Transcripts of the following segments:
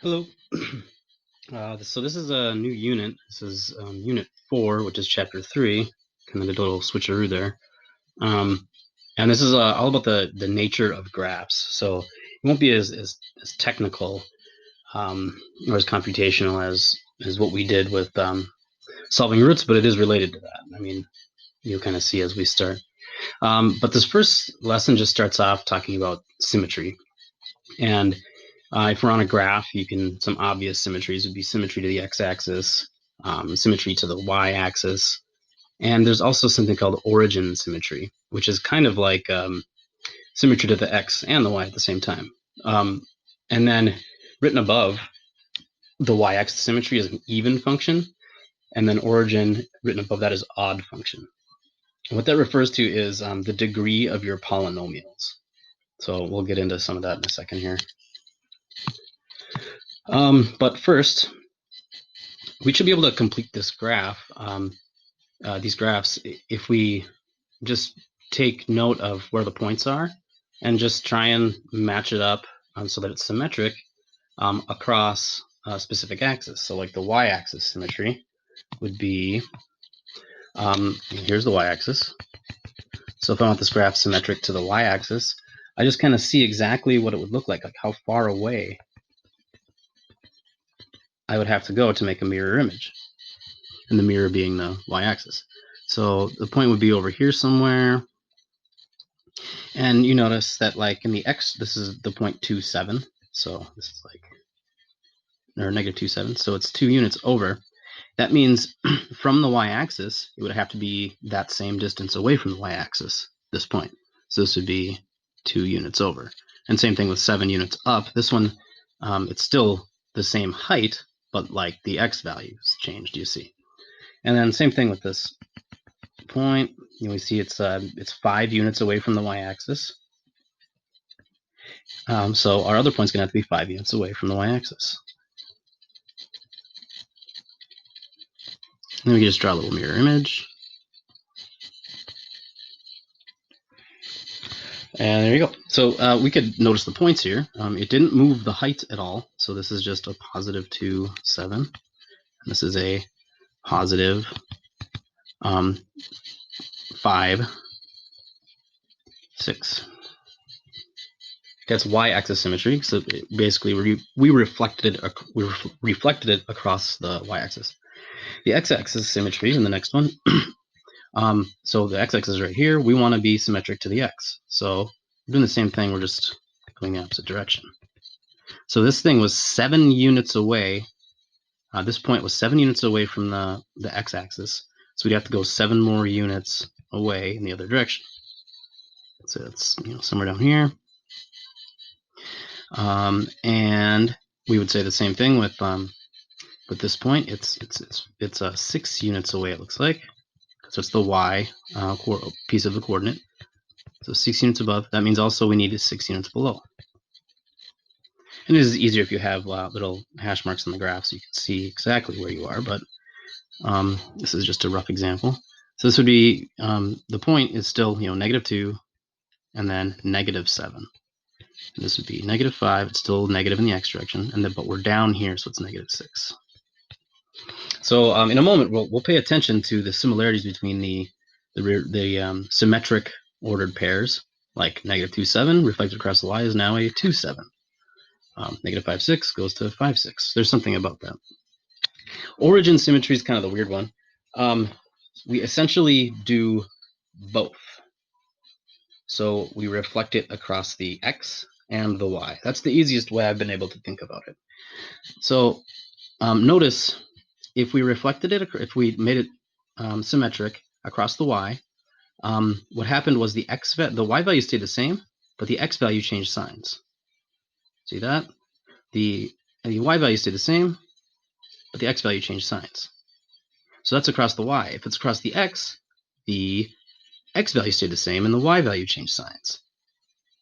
Hello. So this is a new unit. This is Unit 4, which is Chapter 3. Kind of a little switcheroo there. And this is all about the nature of graphs. So it won't be as technical or as computational as what we did with solving roots, but it is related to that. I mean, you'll kind of see as we start. But this first lesson just starts off talking about symmetry. And if we're on a graph, some obvious symmetries would be symmetry to the x-axis, symmetry to the y-axis, and there's also something called origin symmetry, which is kind of like symmetry to the x and the y at the same time. And then written above, the y-axis symmetry is an even function, and then origin written above that is odd function. And what that refers to is the degree of your polynomials. So we'll get into some of that in a second here. But first, we should be able to complete this graph, these graphs, if we just take note of where the points are and just try and match it up so that it's symmetric across a specific axis. So like the y-axis symmetry would be, here's the y-axis. So if I want this graph symmetric to the y-axis, I just kind of see exactly what it would look like how far away I would have to go to make a mirror image, and the mirror being the y-axis. So the point would be over here somewhere. And you notice that like in the x, this is the 0.27. So this is like, or negative 27. So it's 2 units over. That means from the y-axis, it would have to be that same distance away from the y-axis, this point. So this would be 2 units over. And same thing with 7 units up. This one, it's still the same height, but like the x values changed, you see. And then same thing with this point. We see it's 5 units away from the y-axis. So our other point's going to have to be 5 units away from the y-axis. Then we can just draw a little mirror image. And there you go. So we could notice the points here. It didn't move the height at all. So this is just a positive 2, 7. And this is a positive 5, 6. That's y-axis symmetry. So basically, we reflected it across the y-axis. The x-axis symmetry in the next one. So the x-axis is right here. We want to be symmetric to the x. So we're doing the same thing. We're just going the opposite direction. So this thing was 7 units away. This point was 7 units away from the x-axis. So we'd have to go 7 more units away in the other direction. So it's somewhere down here. And we would say the same thing with this point. It's 6 units away, it looks like. So it's the y piece of the coordinate. So 6 units above. That means also we need 6 units below. And it is easier if you have little hash marks on the graph so you can see exactly where you are. But this is just a rough example. So this would be, the point is still negative 2 and then negative 7. And this would be negative 5. It's still negative in the x direction. And then, but we're down here, so it's negative 6. So in a moment, we'll pay attention to the similarities between the symmetric ordered pairs, like negative 2, 7 reflected across the y is now a 2, 7. Negative 5, 6 goes to 5, 6. There's something about that. Origin symmetry is kind of the weird one. We essentially do both. So we reflect it across the x and the y. That's the easiest way I've been able to think about it. So notice if we reflected it, if we made it symmetric across the y, what happened was the y value stayed the same, but the x value changed signs. See that? The y value stayed the same, but the x value changed signs. So that's across the y. If it's across the x value stayed the same and the y value changed signs.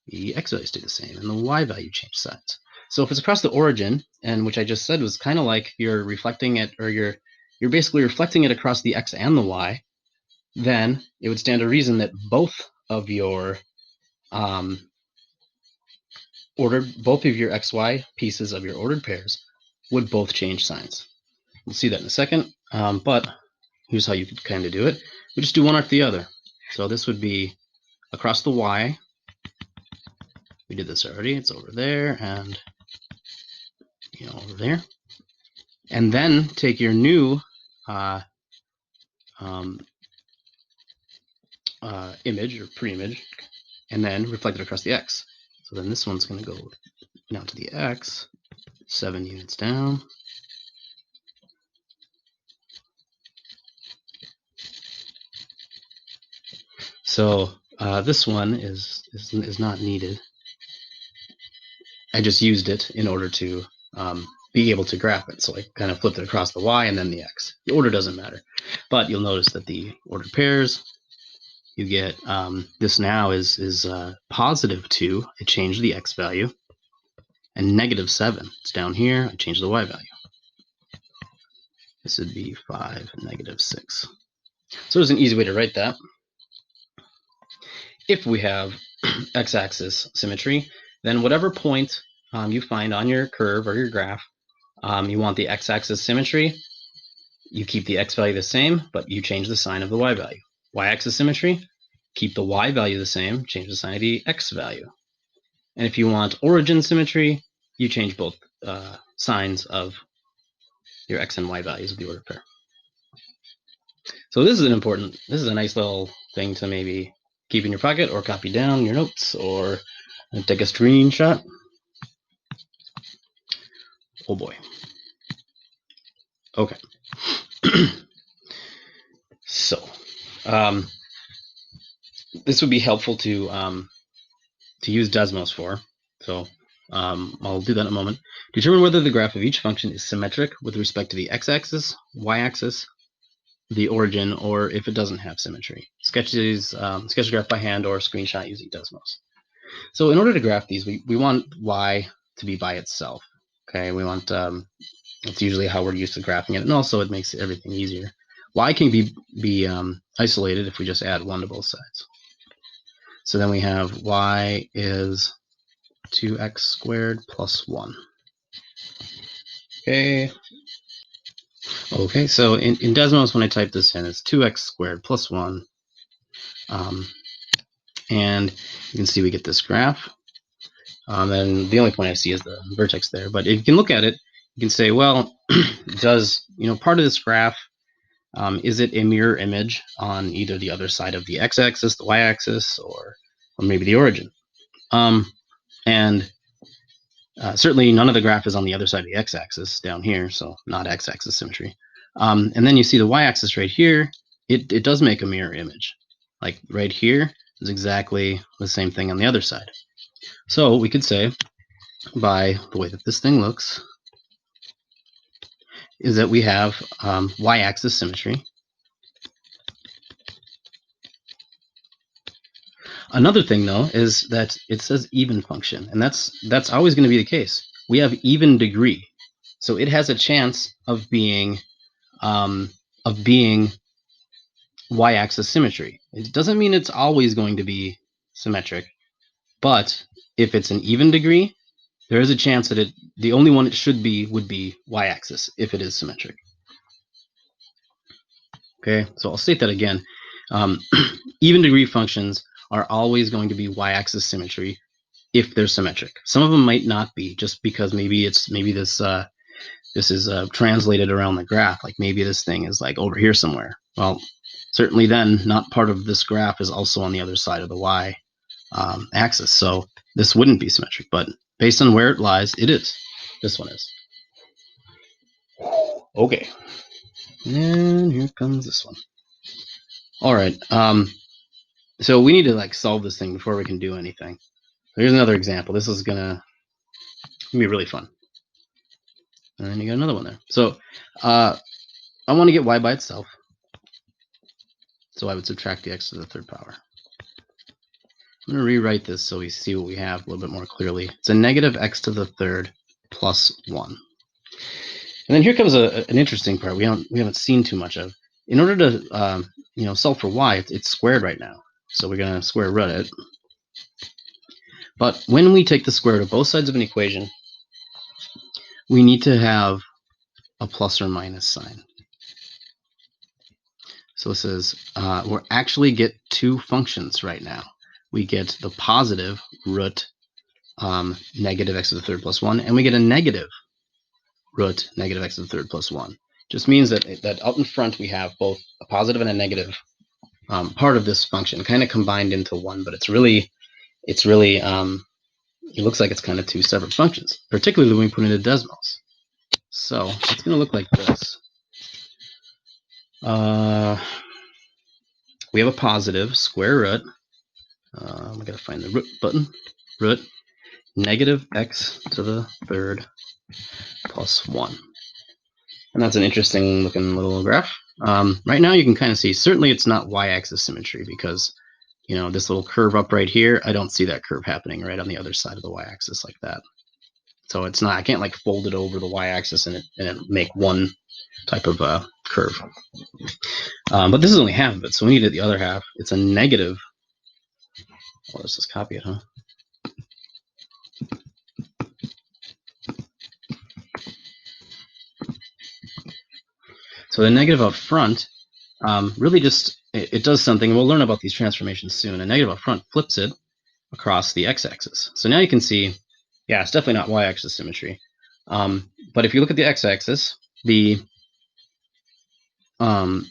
The x value stayed the same and the y value changed signs. So if it's across the origin, and which I just said was kind of like you're reflecting it, or you're basically reflecting it across the x and the y, then it would stand to reason that both of your both of your xy pieces of your ordered pairs would both change signs. We'll see that in a second, but here's how you could kind of do it. We just do one after the other. So this would be across the y. We did this already. It's over there and over there. And then take your new image or pre-image and then reflect it across the x. So then this one's going to go down to the x, 7 units down. So this one is not needed. I just used it in order to be able to graph it. So I kind of flipped it across the y and then the x. The order doesn't matter. But you'll notice that the ordered pairs, you get this now is positive 2. I changed the x value. And negative 7. It's down here. I changed the y value. This would be 5, negative 6. So there's an easy way to write that. If we have x-axis symmetry, then whatever point you find on your curve or your graph, you want the x-axis symmetry, you keep the x value the same, but you change the sign of the y value. Y-axis symmetry, keep the y value the same, change the sign of the x value. And if you want origin symmetry, you change both signs of your x and y values of the ordered pair. So this is a nice little thing to maybe keep in your pocket or copy down your notes or take a screenshot. Oh boy. Okay. So this would be helpful to use Desmos for. So I'll do that in a moment. Determine whether the graph of each function is symmetric with respect to the x-axis, y-axis, the origin, or if it doesn't have symmetry. Sketch the graph by hand or screenshot using Desmos. So in order to graph these, we want y to be by itself. Okay, we want it's usually how we're used to graphing it, and also it makes everything easier. Y can be isolated if we just add 1 to both sides. So then we have y is 2x squared plus 1. Okay. Okay, so in Desmos, when I type this in, it's 2x squared plus 1. And you can see we get this graph. And the only point I see is the vertex there. But if you can look at it, you can say, well, does part of this graph, is it a mirror image on either the other side of the x-axis, the y-axis, or maybe the origin? Certainly none of the graph is on the other side of the x-axis down here, so not x-axis symmetry. And then you see the y-axis right here. It does make a mirror image. Like right here is exactly the same thing on the other side. So we could say, by the way that this thing looks, is that we have y-axis symmetry. Another thing, though, is that it says even function, and that's always going to be the case. We have even degree, so it has a chance of being y-axis symmetry. It doesn't mean it's always going to be symmetric, but if it's an even degree, there is a chance that the only one it should be would be y-axis if it is symmetric. Okay, so I'll state that again. Even degree functions are always going to be y-axis symmetry if they're symmetric. Some of them might not be, just because maybe this is translated around the graph. Like maybe this thing is like over here somewhere. Well, certainly then not part of this graph is also on the other side of the y axis. So this wouldn't be symmetric, but based on where it lies, it is. This one is. Okay. And here comes this one. All right. So we need to solve this thing before we can do anything. Here's another example. This is gonna be really fun. And then you got another one there. So I want to get y by itself. So I would subtract the x to the third power. I'm going to rewrite this so we see what we have a little bit more clearly. It's a negative x to the third plus 1. And then here comes an interesting part we haven't seen too much of. In order to solve for y, it's squared right now. So we're going to square root it. But when we take the square root of both sides of an equation, we need to have a plus or minus sign. So this is, we actually get two functions right now. We get the positive root negative x to the third plus 1, and we get a negative root negative x to the third plus 1. Just means that out in front we have both a positive and a negative part of this function kind of combined into one, but it looks like it's kind of two separate functions, particularly when we put into decimals. So it's going to look like this. We have a positive square root. We got to find the root button. Root negative x to the third plus 1. And that's an interesting looking little graph. Right now you can kind of see, certainly it's not y-axis symmetry because, you know, this little curve up right here, I don't see that curve happening right on the other side of the y-axis like that. So it's not, I can't like fold it over the y-axis and it make one type of curve. But this is only half of it, so we need the other half. It's a negative. Oh, let's just copy it, huh? So the negative up front really just, it does something. We'll learn about these transformations soon. A negative up front flips it across the x-axis. So now you can see, yeah, it's definitely not y-axis symmetry. But if you look at the x-axis, we have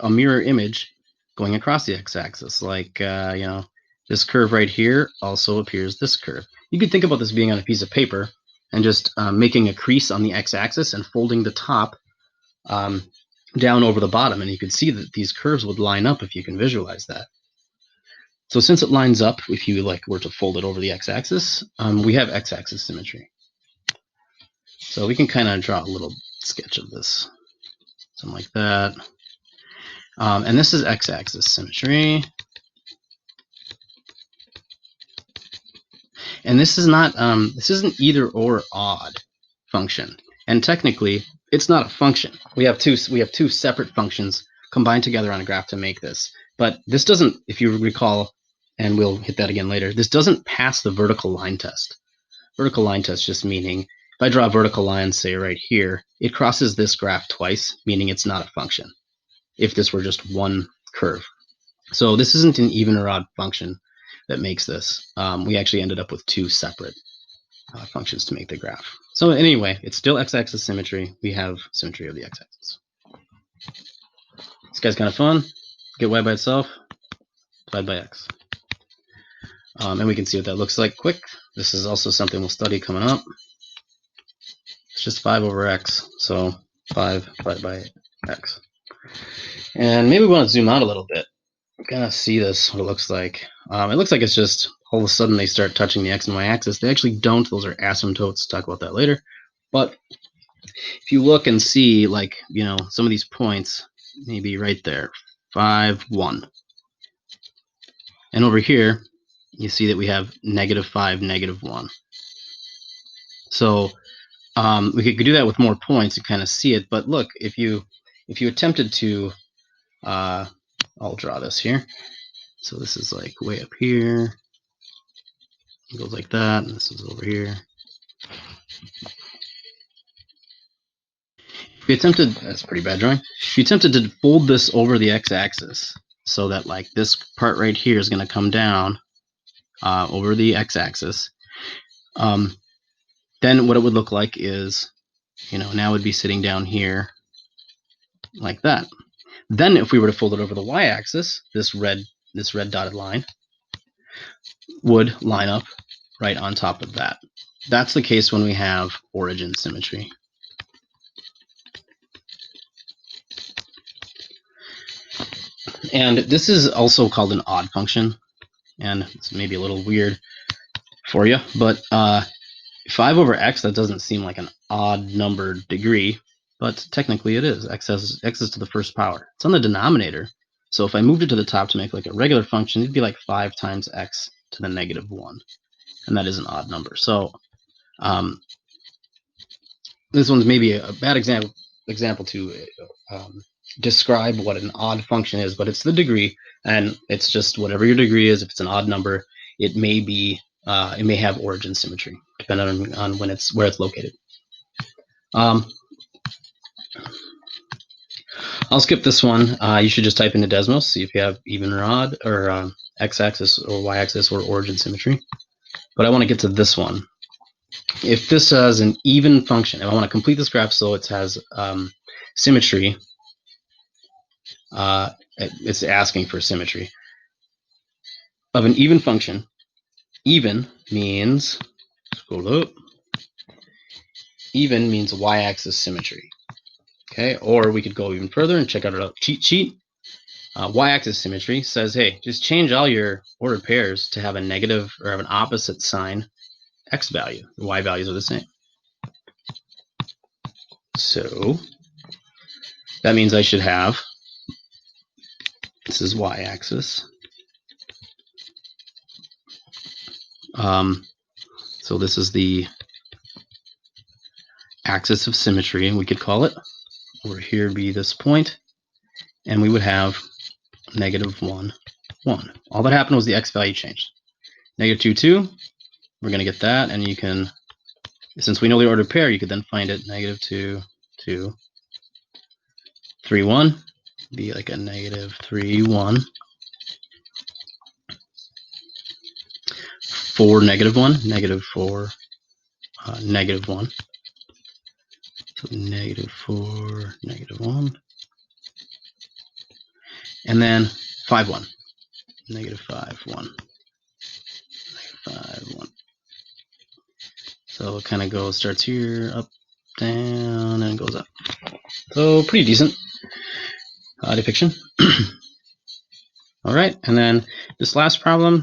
a mirror image going across the x-axis. Like, you know, this curve right here also appears this curve. You could think about this being on a piece of paper and just making a crease on the x-axis and folding the top down over the bottom. And you could see that these curves would line up if you can visualize that. So since it lines up, if you like were to fold it over the x-axis, we have x-axis symmetry. So we can kind of draw a little sketch of this, something like that. And this is x-axis symmetry. And this is not, this isn't either or odd function. And technically, it's not a function. We have two separate functions combined together on a graph to make this. But this doesn't, if you recall, and we'll hit that again later, this doesn't pass the vertical line test. Vertical line test just meaning, if I draw a vertical line, say right here, it crosses this graph twice, meaning it's not a function, if this were just one curve. So this isn't an even or odd function that makes this. We actually ended up with two separate functions to make the graph. So anyway, it's still x-axis symmetry. We have symmetry of the x-axis. This guy's kind of fun. Get y by itself, divide by x. And we can see what that looks like quick. This is also something we'll study coming up. It's just 5 over x, so 5 divided by x. And maybe we want to zoom out a little bit. Kind of see this, what it looks like. It looks like it's just all of a sudden they start touching the x and y axis. They actually don't. Those are asymptotes. Talk about that later. But if you look and see, like, you know, some of these points, maybe right there, 5, 1. And over here, you see that we have -5, -1. So we could do that with more points and kind of see it. But look, if you attempted to, I'll draw this here. So this is like way up here. It goes like that, and this is over here. If you attempted, that's a pretty bad drawing. If you attempted to fold this over the x-axis so that like this part right here is going to come down over the x-axis, then what it would look like is, you know, now it would be sitting down here like that. Then if we were to fold it over the y-axis, this red dotted line would line up right on top of that. That's the case when we have origin symmetry. And this is also called an odd function, and it's maybe a little weird for you, but 5 over x, that doesn't seem like an odd numbered degree, but technically it is. X is to the first power. It's on the denominator, so if I moved it to the top to make like a regular function, it'd be like 5 times x to the -1, and that is an odd number. So this one's maybe a bad example to describe what an odd function is, but it's the degree, and it's just whatever your degree is. If it's an odd number, it may be it may have origin symmetry depending on when where it's located. I'll skip this one. You should just type into Desmos, see if you have even or odd, or x-axis or y-axis or origin symmetry. But I want to get to this one. If this has an even function, if I want to complete this graph so it has symmetry, it's asking for symmetry of an even function. Even means, scroll up, even means y-axis symmetry. Okay, or we could go even further and check out our cheat sheet. Y-axis symmetry says, hey, just change all your ordered pairs to have a negative or have an opposite sign x value. The y values are the same. So that means I should have, this is y-axis. So this is the axis of symmetry, we could call it. Over here be this point, and we would have negative 1, 1. All that happened was the x value changed. Negative 2, 2, we're going to get that, and you can, since we know the ordered pair, you could then find it negative 2, 2, 3, 1, be like a negative 3, 1, 4, negative 1, negative 4, negative 1. So negative 4, negative 1. And then 5, 1. Negative 5, 1. Negative 5, 1. So it kind of goes, starts here, up, down, and goes up. So pretty decent depiction. All right, and then this last problem,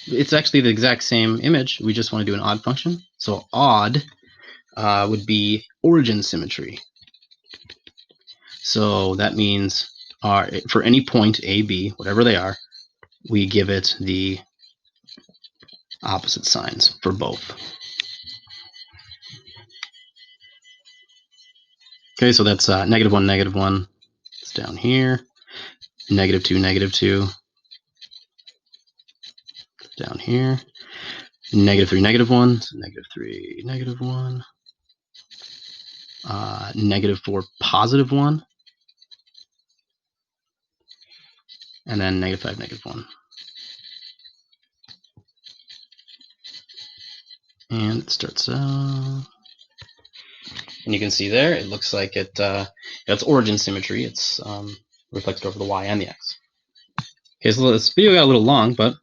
it's actually the exact same image. We just want to do an odd function. So odd would be origin symmetry. So that means for any point A, B, whatever they are, we give it the opposite signs for both. Okay, so that's negative 1, negative 1. It's down here. Negative 2, negative 2. It's down here. Negative 3, negative 1. So negative 3, negative 1. Negative 4, positive 1. And then negative 5, negative 1. And it starts out. And you can see there, it looks like it's origin symmetry. It's reflected over the y and the x. Okay, so this video got a little long, but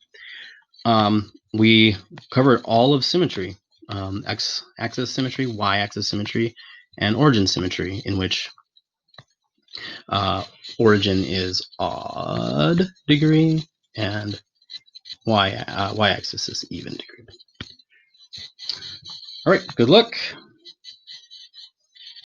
we covered all of symmetry, x-axis symmetry, y-axis symmetry, and origin symmetry, in which origin is odd degree and y-axis is even degree. All right, good luck.